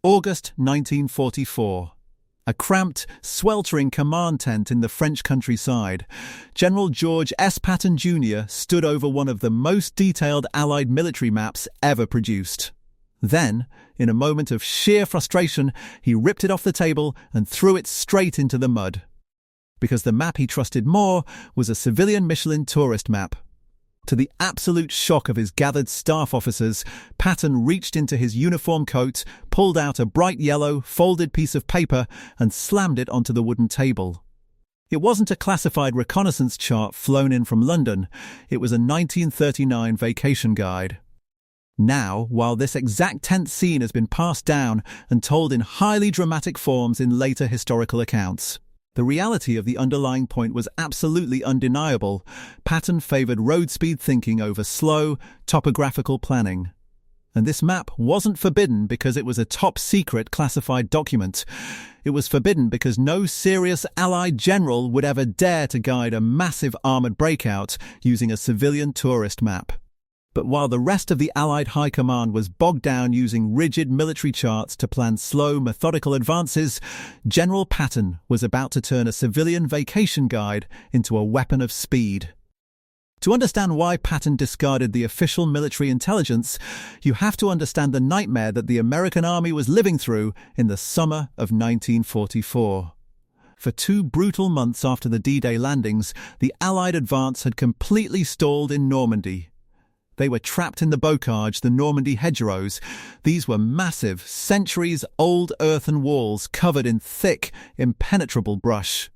August 1944. A cramped, sweltering command tent in the French countryside. General George S. Patton Jr. stood over one of the most detailed Allied military maps ever produced. Then, in a moment of sheer frustration, he ripped it off the table and threw it straight into the mud. Because the map he trusted more was a civilian Michelin tourist map. To the absolute shock of his gathered staff officers, Patton reached into his uniform coat, pulled out a bright yellow, folded piece of paper, and slammed it onto the wooden table. It wasn't a classified reconnaissance chart flown in from London. It was a 1939 vacation guide. Now, while this exact tent scene has been passed down and told in highly dramatic forms in later historical accounts, the reality of the underlying point was absolutely undeniable. Patton favoured road speed thinking over slow, topographical planning. And this map wasn't forbidden because it was a top-secret classified document. It was forbidden because no serious Allied general would ever dare to guide a massive armoured breakout using a civilian tourist map. But while the rest of the Allied High Command was bogged down using rigid military charts to plan slow, methodical advances, General Patton was about to turn a civilian vacation guide into a weapon of speed. To understand why Patton discarded the official military intelligence, you have to understand the nightmare that the American army was living through in the summer of 1944. For 2 brutal months after the D-Day landings, the Allied advance had completely stalled in Normandy. They were trapped in the bocage, the Normandy hedgerows. These were massive, centuries-old earthen walls covered in thick, impenetrable brush.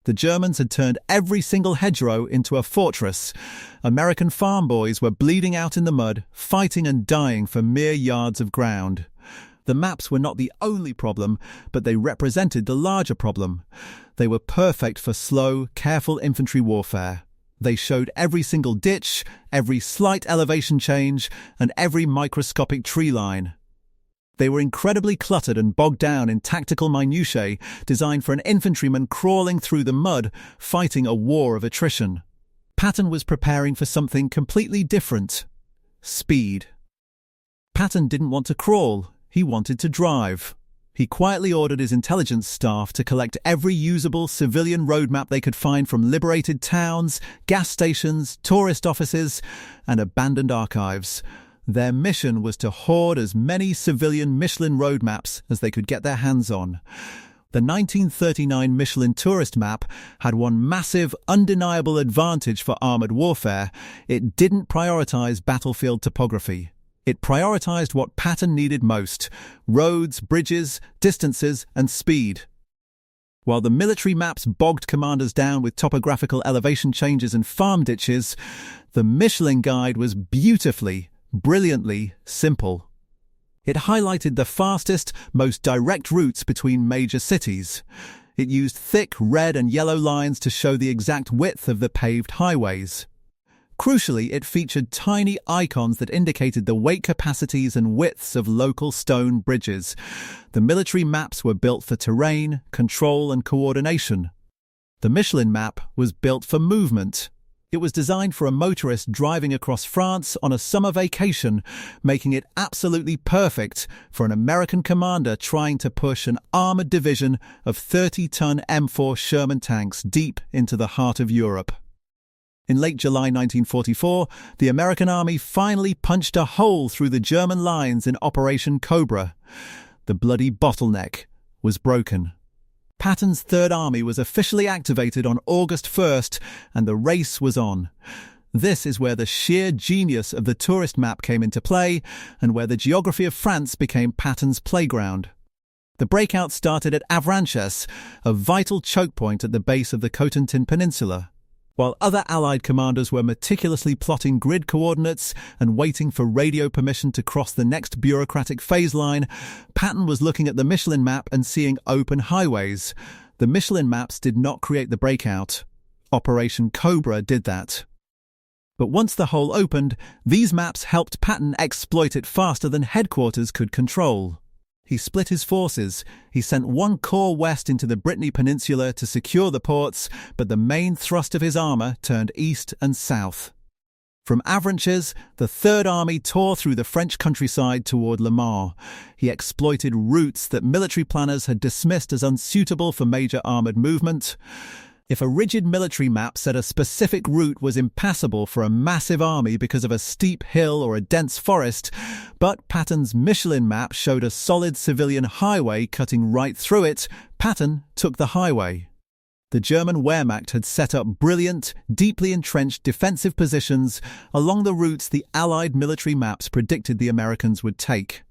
The Germans had turned every single hedgerow into a fortress. American farm boys were bleeding out in the mud, fighting and dying for mere yards of ground. The maps were not the only problem, but they represented the larger problem. They were perfect for slow, careful infantry warfare. They showed every single ditch, every slight elevation change, and every microscopic tree line. They were incredibly cluttered and bogged down in tactical minutiae, designed for an infantryman crawling through the mud, fighting a war of attrition. Patton was preparing for something completely different: speed. Patton didn't want to crawl, he wanted to drive. He quietly ordered his intelligence staff to collect every usable civilian roadmap they could find from liberated towns, gas stations, tourist offices, and abandoned archives. Their mission was to hoard as many civilian Michelin roadmaps as they could get their hands on. The 1939 Michelin tourist map had one massive, undeniable advantage for armoured warfare. It didn't prioritise battlefield topography. It prioritized what Patton needed most: roads, bridges, distances, and speed. While the military maps bogged commanders down with topographical elevation changes and farm ditches, the Michelin guide was beautifully, brilliantly simple. It highlighted the fastest, most direct routes between major cities. It used thick red and yellow lines to show the exact width of the paved highways. Crucially, it featured tiny icons that indicated the weight capacities and widths of local stone bridges. The military maps were built for terrain, control, and coordination. The Michelin map was built for movement. It was designed for a motorist driving across France on a summer vacation, making it absolutely perfect for an American commander trying to push an armoured division of 30-ton M4 Sherman tanks deep into the heart of Europe. In late July 1944, the American army finally punched a hole through the German lines in Operation Cobra. The bloody bottleneck was broken. Patton's Third Army was officially activated on August 1st, and the race was on. This is where the sheer genius of the tourist map came into play, and where the geography of France became Patton's playground. The breakout started at Avranches, a vital choke point at the base of the Cotentin Peninsula. While other Allied commanders were meticulously plotting grid coordinates and waiting for radio permission to cross the next bureaucratic phase line, Patton was looking at the Michelin map and seeing open highways. The Michelin maps did not create the breakout. Operation Cobra did that. But once the hole opened, these maps helped Patton exploit it faster than headquarters could control. He split his forces. He sent one corps west into the Brittany Peninsula to secure the ports, but the main thrust of his armour turned east and south. From Avranches, the Third Army tore through the French countryside toward Le Mans. He exploited routes that military planners had dismissed as unsuitable for major armoured movement. If a rigid military map said a specific route was impassable for a massive army because of a steep hill or a dense forest, but Patton's Michelin map showed a solid civilian highway cutting right through it, Patton took the highway. The German Wehrmacht had set up brilliant, deeply entrenched defensive positions along the routes the Allied military maps predicted the Americans would take.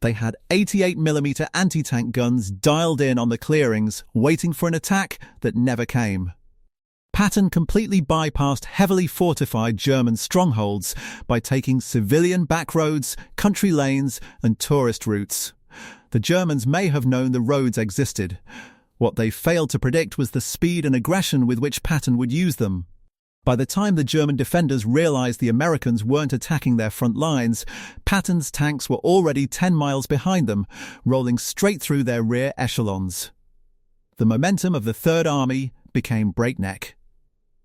They had 88mm anti-tank guns dialed in on the clearings, waiting for an attack that never came. Patton completely bypassed heavily fortified German strongholds by taking civilian backroads, country lanes, and tourist routes. The Germans may have known the roads existed. What they failed to predict was the speed and aggression with which Patton would use them. By the time the German defenders realized the Americans weren't attacking their front lines, Patton's tanks were already 10 miles behind them, rolling straight through their rear echelons. The momentum of the Third Army became breakneck.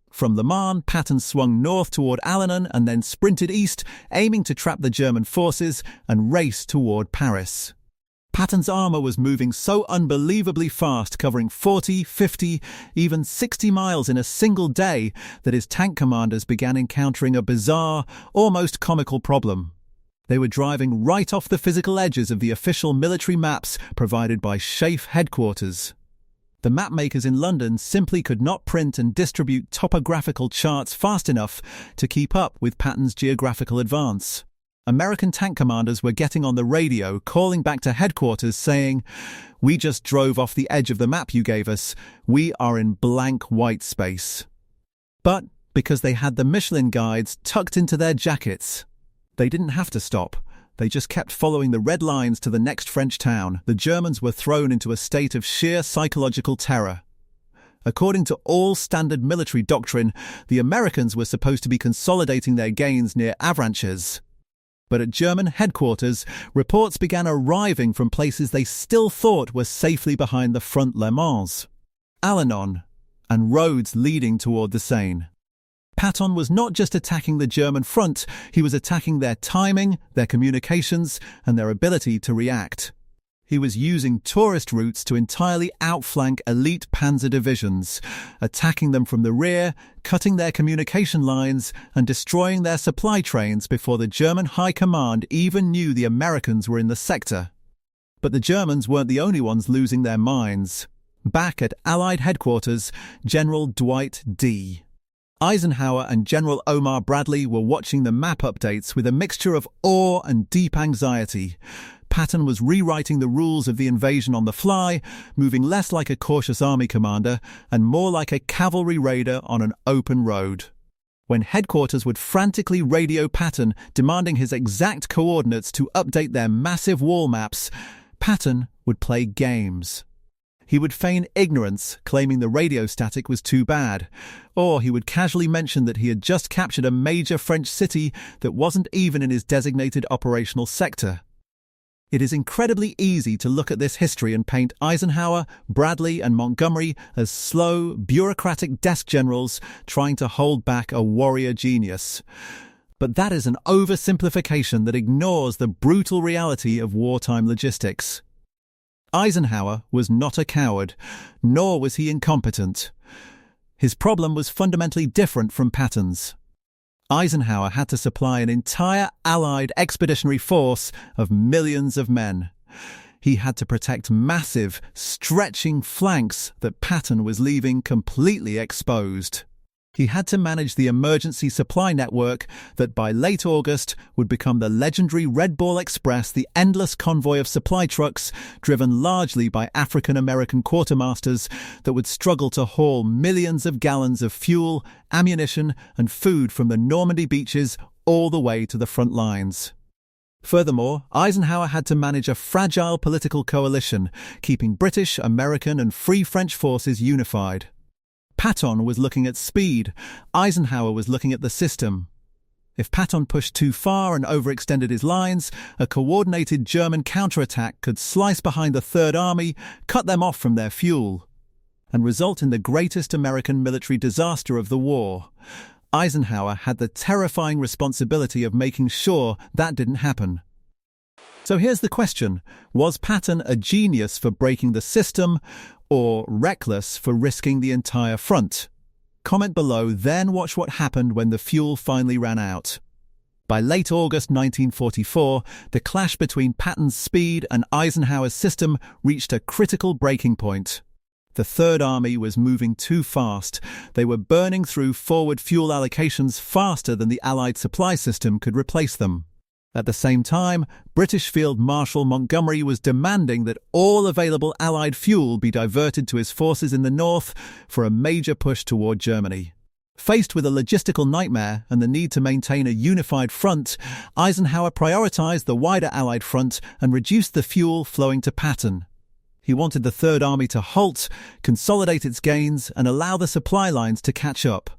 From Le Mans, Patton swung north toward Allenham and then sprinted east, aiming to trap the German forces and race toward Paris. Patton's armour was moving so unbelievably fast, covering 40, 50, even 60 miles in a single day, that his tank commanders began encountering a bizarre, almost comical problem. They were driving right off the physical edges of the official military maps provided by SHAEF headquarters. The mapmakers in London simply could not print and distribute topographical charts fast enough to keep up with Patton's geographical advance. American tank commanders were getting on the radio, calling back to headquarters saying, "We just drove off the edge of the map you gave us. We are in blank white space." But because they had the Michelin guides tucked into their jackets, they didn't have to stop. They just kept following the red lines to the next French town. The Germans were thrown into a state of sheer psychological terror. According to all standard military doctrine, the Americans were supposed to be consolidating their gains near Avranches. But at German headquarters, reports began arriving from places they still thought were safely behind the front Le Mans, Allenham, and roads leading toward the Seine. Patton was not just attacking the German front, he was attacking their timing, their communications, and their ability to react. He was using tourist routes to entirely outflank elite panzer divisions, attacking them from the rear, cutting their communication lines, and destroying their supply trains before the German High Command even knew the Americans were in the sector. But the Germans weren't the only ones losing their minds. Back at Allied headquarters, General Dwight D. Eisenhower and General Omar Bradley were watching the map updates with a mixture of awe and deep anxiety. Patton was rewriting the rules of the invasion on the fly, moving less like a cautious army commander and more like a cavalry raider on an open road. When headquarters would frantically radio Patton, demanding his exact coordinates to update their massive wall maps, Patton would play games. He would feign ignorance, claiming the radio static was too bad, or he would casually mention that he had just captured a major French city that wasn't even in his designated operational sector. It is incredibly easy to look at this history and paint Eisenhower, Bradley, and Montgomery as slow, bureaucratic desk generals trying to hold back a warrior genius. But that is an oversimplification that ignores the brutal reality of wartime logistics. Eisenhower was not a coward, nor was he incompetent. His problem was fundamentally different from Patton's. Eisenhower had to supply an entire Allied expeditionary force of millions of men. He had to protect massive, stretching flanks that Patton was leaving completely exposed. He had to manage the emergency supply network that by late August would become the legendary Red Ball Express, the endless convoy of supply trucks driven largely by African-American quartermasters that would struggle to haul millions of gallons of fuel, ammunition, and food from the Normandy beaches all the way to the front lines. Furthermore, Eisenhower had to manage a fragile political coalition, keeping British, American, and Free French forces unified. Patton was looking at speed. Eisenhower was looking at the system. If Patton pushed too far and overextended his lines, a coordinated German counterattack could slice behind the Third Army, cut them off from their fuel, and result in the greatest American military disaster of the war. Eisenhower had the terrifying responsibility of making sure that didn't happen. So here's the question: was Patton a genius for breaking the system, or reckless for risking the entire front? Comment below, then watch what happened when the fuel finally ran out. By late August 1944, the clash between Patton's speed and Eisenhower's system reached a critical breaking point. The Third Army was moving too fast. They were burning through forward fuel allocations faster than the Allied supply system could replace them. At the same time, British Field Marshal Montgomery was demanding that all available Allied fuel be diverted to his forces in the north for a major push toward Germany. Faced with a logistical nightmare and the need to maintain a unified front, Eisenhower prioritized the wider Allied front and reduced the fuel flowing to Patton. He wanted the Third Army to halt, consolidate its gains, and allow the supply lines to catch up.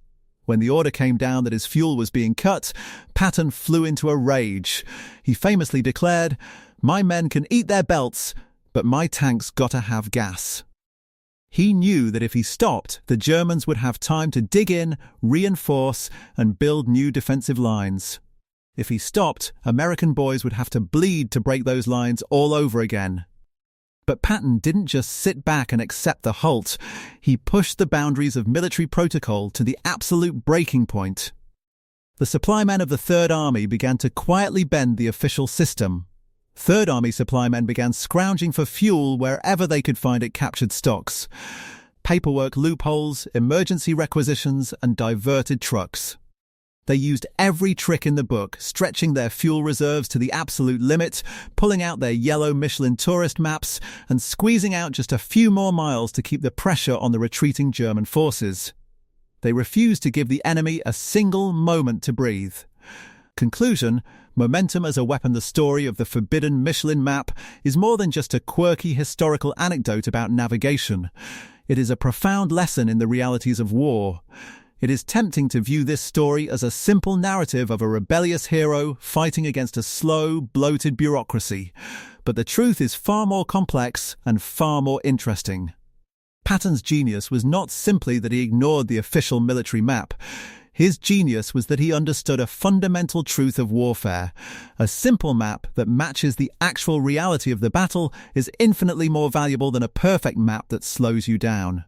When the order came down that his fuel was being cut, Patton flew into a rage. He famously declared, "My men can eat their belts, but my tanks gotta have gas." He knew that if he stopped, the Germans would have time to dig in, reinforce, and build new defensive lines. If he stopped, American boys would have to bleed to break those lines all over again. But Patton didn't just sit back and accept the halt. He pushed the boundaries of military protocol to the absolute breaking point. The supply men of the Third Army began to quietly bend the official system. Third Army supply men began scrounging for fuel wherever they could find it captured stocks. Paperwork loopholes, emergency requisitions, and diverted trucks. They used every trick in the book, stretching their fuel reserves to the absolute limit, pulling out their yellow Michelin tourist maps, and squeezing out just a few more miles to keep the pressure on the retreating German forces. They refused to give the enemy a single moment to breathe. Conclusion: momentum as a weapon. The story of the forbidden Michelin map is more than just a quirky historical anecdote about navigation. It is a profound lesson in the realities of war. It is tempting to view this story as a simple narrative of a rebellious hero fighting against a slow, bloated bureaucracy. But the truth is far more complex and far more interesting. Patton's genius was not simply that he ignored the official military map. His genius was that he understood a fundamental truth of warfare. A simple map that matches the actual reality of the battle is infinitely more valuable than a perfect map that slows you down.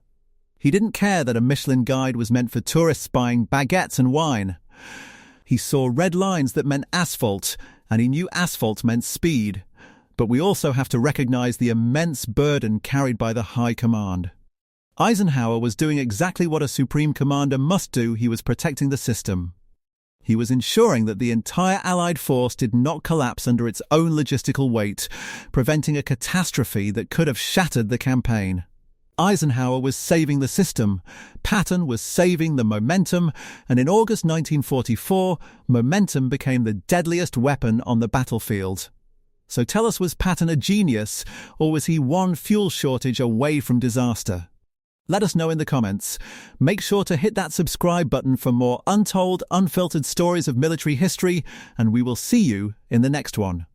He didn't care that a Michelin guide was meant for tourists buying baguettes and wine. He saw red lines that meant asphalt, and he knew asphalt meant speed. But we also have to recognize the immense burden carried by the high command. Eisenhower was doing exactly what a supreme commander must do. He was protecting the system. He was ensuring that the entire Allied force did not collapse under its own logistical weight, preventing a catastrophe that could have shattered the campaign. Eisenhower was saving the system, Patton was saving the momentum, and in August 1944, momentum became the deadliest weapon on the battlefield. So tell us, was Patton a genius, or was he one fuel shortage away from disaster? Let us know in the comments. Make sure to hit that subscribe button for more untold, unfiltered stories of military history, and we will see you in the next one.